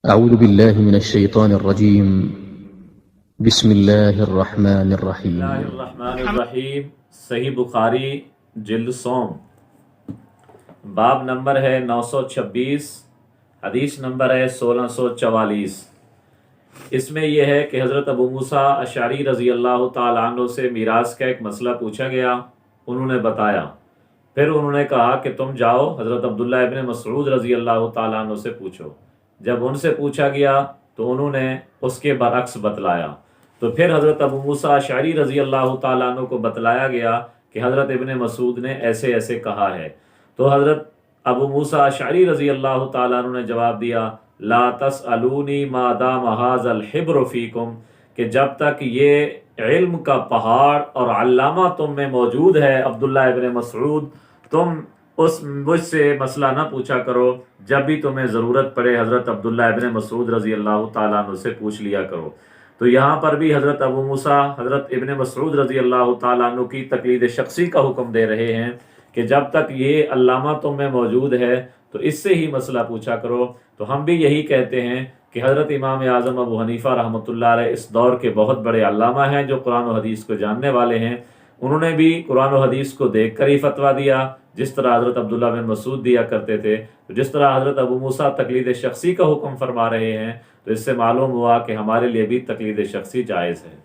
أعوذ بالله من الشيطان الرجيم بسم الله الرحمن بسم الرحيم اللہ الرحمن الرحیم۔ صحیح بخاری جلد سوم، باب نمبر ہے 926، حدیث نمبر ہے 1644۔ اس میں یہ ہے کہ حضرت ابو موسیٰ اشعری رضی اللہ تعالیٰ عنہ سے میراث کا ایک مسئلہ پوچھا گیا، انہوں نے بتایا، پھر انہوں نے کہا کہ تم جاؤ حضرت عبداللہ ابن مسعود رضی اللہ تعالیٰ عنہ سے پوچھو۔ جب ان سے پوچھا گیا تو انہوں نے اس کے برعکس بتلایا، تو پھر حضرت ابو موسیٰ اشعری رضی اللہ تعالیٰ عنہ کو بتلایا گیا کہ حضرت ابن مسعود نے ایسے ایسے کہا ہے۔ تو حضرت ابو موسیٰ اشعری رضی اللہ تعالیٰ عنہ نے جواب دیا، لا تسألونی ما دام ھذا الحبر فیکم، کہ جب تک یہ علم کا پہاڑ اور علامہ تم میں موجود ہے عبداللہ ابن مسعود، تم مجھ سے مسئلہ نہ پوچھا کرو، جب بھی تمہیں ضرورت پڑے حضرت عبداللہ ابن مسعود رضی اللہ تعالیٰ عنہ سے پوچھ لیا کرو۔ تو یہاں پر بھی حضرت ابو موسیٰ حضرت ابن مسعود رضی اللہ تعالیٰ عنہ کی تقلید شخصی کا حکم دے رہے ہیں کہ جب تک یہ علامہ تم میں موجود ہے تو اس سے ہی مسئلہ پوچھا کرو۔ تو ہم بھی یہی کہتے ہیں کہ حضرت امام اعظم ابو حنیفہ رحمۃ اللہ علیہ اس دور کے بہت بڑے علامہ ہیں جو قرآن و حدیث کو جاننے والے ہیں، انہوں نے بھی قرآن و حدیث کو دیکھ کر ہی فتویٰ دیا جس طرح حضرت عبداللہ بن مسعود دیا کرتے تھے۔ تو جس طرح حضرت ابو موسیٰ تقلید شخصی کا حکم فرما رہے ہیں، تو اس سے معلوم ہوا کہ ہمارے لیے بھی تقلید شخصی جائز ہے۔